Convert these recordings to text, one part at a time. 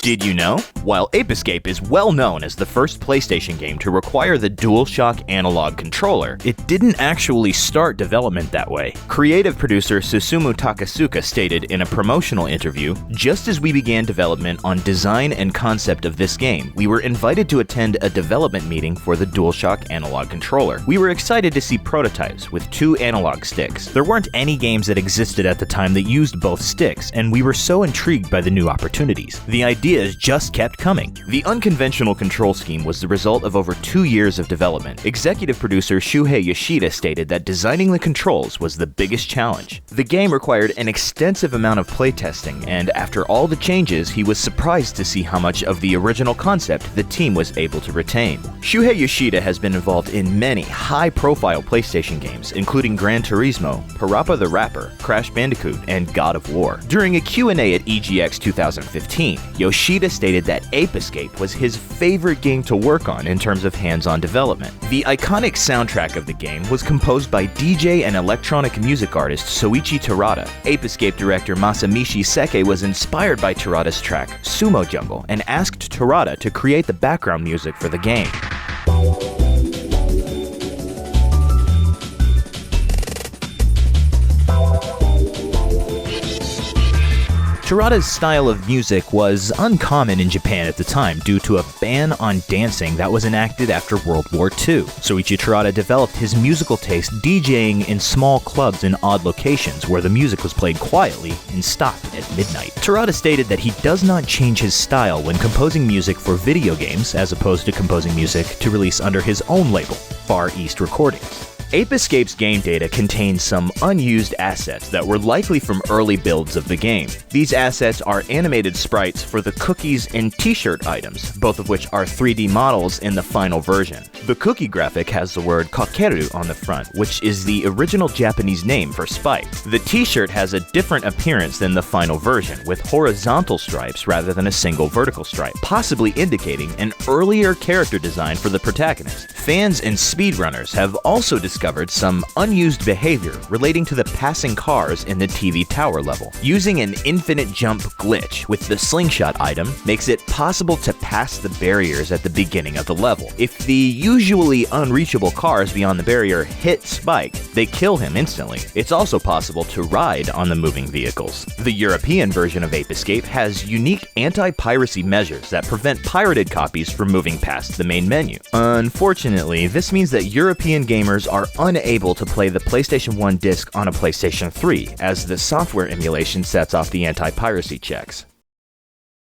Did you know? While Ape Escape is well known as the first PlayStation game to require the DualShock analog controller, it didn't actually start development that way. Creative producer Susumu Takasuka stated in a promotional interview, "Just as we began development on design and concept of this game, we were invited to attend a development meeting for the DualShock analog controller. We were excited to see prototypes with 2 analog sticks. There weren't any games that existed at the time that used both sticks, and we were so intrigued by the new opportunities. The ideas just kept coming." The unconventional control scheme was the result of over 2 years of development. Executive producer Shuhei Yoshida stated that designing the controls was the biggest challenge. The game required an extensive amount of playtesting, and after all the changes, he was surprised to see how much of the original concept the team was able to retain. Shuhei Yoshida has been involved in many high-profile PlayStation games, including Gran Turismo, Parappa the Rapper, Crash Bandicoot, and God of War. During a Q&A at EGX 2015, Yoshida stated that Ape Escape was his favorite game to work on in terms of hands-on development. The iconic soundtrack of the game was composed by DJ and electronic music artist Soichi Terada. Ape Escape director Masamichi Seke was inspired by Terada's track Sumo Jungle and asked Terada to create the background music for the game. Terada's style of music was uncommon in Japan at the time due to a ban on dancing that was enacted after World War II. Soichi Terada developed his musical taste DJing in small clubs in odd locations where the music was played quietly and stopped at midnight. Terada stated that he does not change his style when composing music for video games as opposed to composing music to release under his own label, Far East Recordings. Ape Escape's game data contains some unused assets that were likely from early builds of the game. These assets are animated sprites for the cookies and t-shirt items, both of which are 3D models in the final version. The cookie graphic has the word kakeru on the front, which is the original Japanese name for Spike. The t-shirt has a different appearance than the final version, with horizontal stripes rather than a single vertical stripe, possibly indicating an earlier character design for the protagonist. Fans and speedrunners have also discovered some unused behavior relating to the passing cars in the TV tower level. Using an infinite jump glitch with the slingshot item makes it possible to pass the barriers at the beginning of the level. If the usually unreachable cars beyond the barrier hit Spike, they kill him instantly. It's also possible to ride on the moving vehicles. The European version of Ape Escape has unique anti-piracy measures that prevent pirated copies from moving past the main menu. Unfortunately, this means that European gamers are unable to play the PlayStation 1 disc on a PlayStation 3, as the software emulation sets off the anti-piracy checks.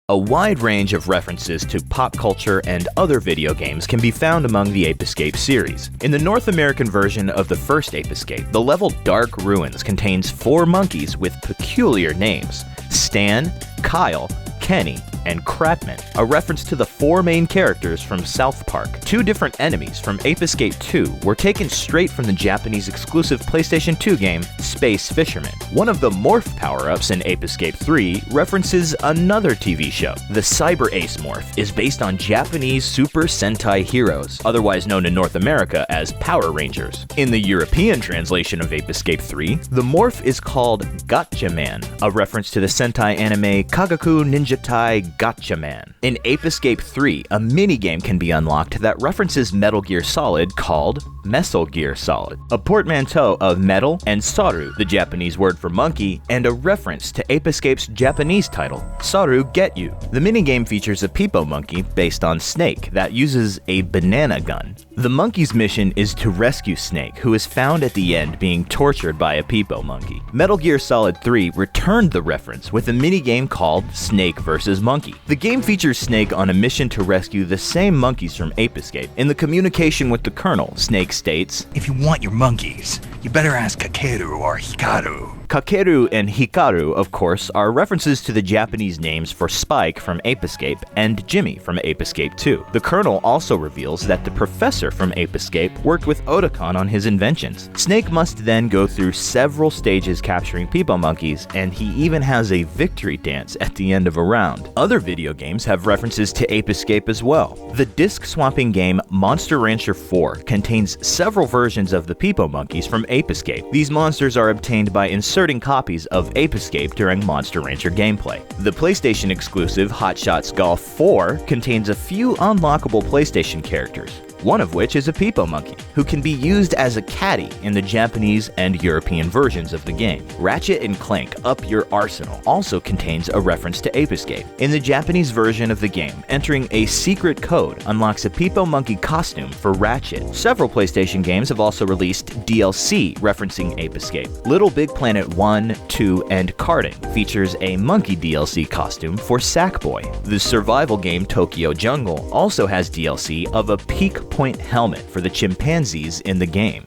A wide range of references to pop culture and other video games can be found among the Ape Escape series. In the North American version of the first Ape Escape, the level Dark Ruins contains 4 monkeys with peculiar names: Stan, Kyle, Kenny, and Crapman, a reference to the 4 main characters from South Park. 2 different enemies from Ape Escape 2 were taken straight from the Japanese exclusive PlayStation 2 game, Space Fisherman. One of the morph power-ups in Ape Escape 3 references another TV show. The Cyber Ace morph is based on Japanese Super Sentai heroes, otherwise known in North America as Power Rangers. In the European translation of Ape Escape 3, the morph is called Gotcha-man, a reference to the Sentai anime Kagaku Ninjatai Gotcha-man. In Ape Escape 3, a minigame can be unlocked that references Metal Gear Solid called Metal Gear Solid, a portmanteau of metal and saru, the Japanese word for monkey, and a reference to Ape Escape's Japanese title, Saru Get You. The minigame features a Peepo monkey based on Snake that uses a banana gun. The monkey's mission is to rescue Snake, who is found at the end being tortured by a Peepo monkey. Metal Gear Solid 3 returned the reference with a minigame called Snake vs. Monkey. The game features Snake on a mission to rescue the same monkeys from Ape Escape. In the communication with the Colonel, Snake states, "If you want your monkeys, you better ask Kakeru or Hikaru." Kakeru and Hikaru, of course, are references to the Japanese names for Spike from Ape Escape and Jimmy from Ape Escape 2. The Colonel also reveals that the professor from Ape Escape worked with Otakon on his inventions. Snake must then go through several stages capturing Peepo monkeys, and he even has a victory dance at the end of a round. Other video games have references to Ape Escape as well. The disc-swapping game Monster Rancher 4 contains several versions of the Peepo monkeys from Ape Escape. These monsters are obtained by inserting inserting copies of Ape Escape during Monster Rancher gameplay. The PlayStation exclusive Hot Shots Golf 4 contains a few unlockable PlayStation characters, one of which is a Peepo Monkey, who can be used as a caddy in the Japanese and European versions of the game. Ratchet & Clank Up Your Arsenal also contains a reference to Ape Escape. In the Japanese version of the game, entering a secret code unlocks a Peepo Monkey costume for Ratchet. Several PlayStation games have also released DLC referencing Ape Escape. Little Big Planet 1, 2, and Karting features a monkey DLC costume for Sackboy. The survival game Tokyo Jungle also has DLC of a Peak Point helmet for the chimpanzees in the game.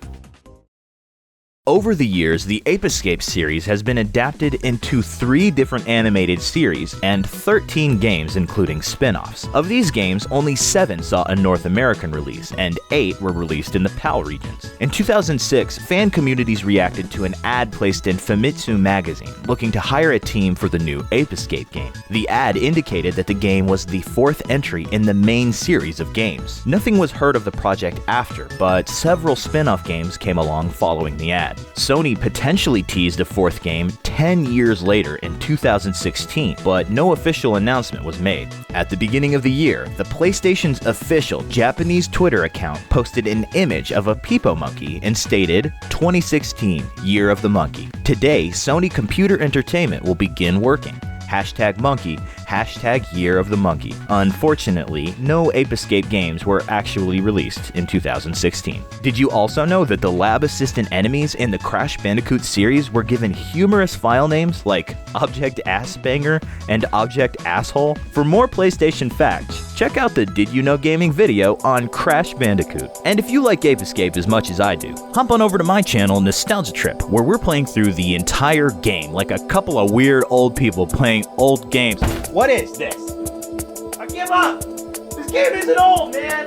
Over the years, the Ape Escape series has been adapted into 3 different animated series and 13 games including spin-offs. Of these games, only 7 saw a North American release, and 8 were released in the PAL regions. In 2006, fan communities reacted to an ad placed in Famitsu magazine looking to hire a team for the new Ape Escape game. The ad indicated that the game was the 4th entry in the main series of games. Nothing was heard of the project after, but several spin-off games came along following the ad. Sony potentially teased a 4th game 10 years later in 2016, but no official announcement was made. At the beginning of the year, the PlayStation's official Japanese Twitter account posted an image of a Peepo Monkey and stated, "2016, Year of the Monkey. Today, Sony Computer Entertainment will begin working. #monkey, #Year of the Monkey." Unfortunately, no Ape Escape games were actually released in 2016. Did you also know that the lab assistant enemies in the Crash Bandicoot series were given humorous file names like Object Assbanger and Object Asshole? For more PlayStation facts, check out the DidYouKnowGaming video on Crash Bandicoot. And if you like Ape Escape as much as I do, hop on over to my channel Nostalgia Trip, where we're playing through the entire game like a couple of weird old people playing old games. What is this? I give up! This game isn't old, man!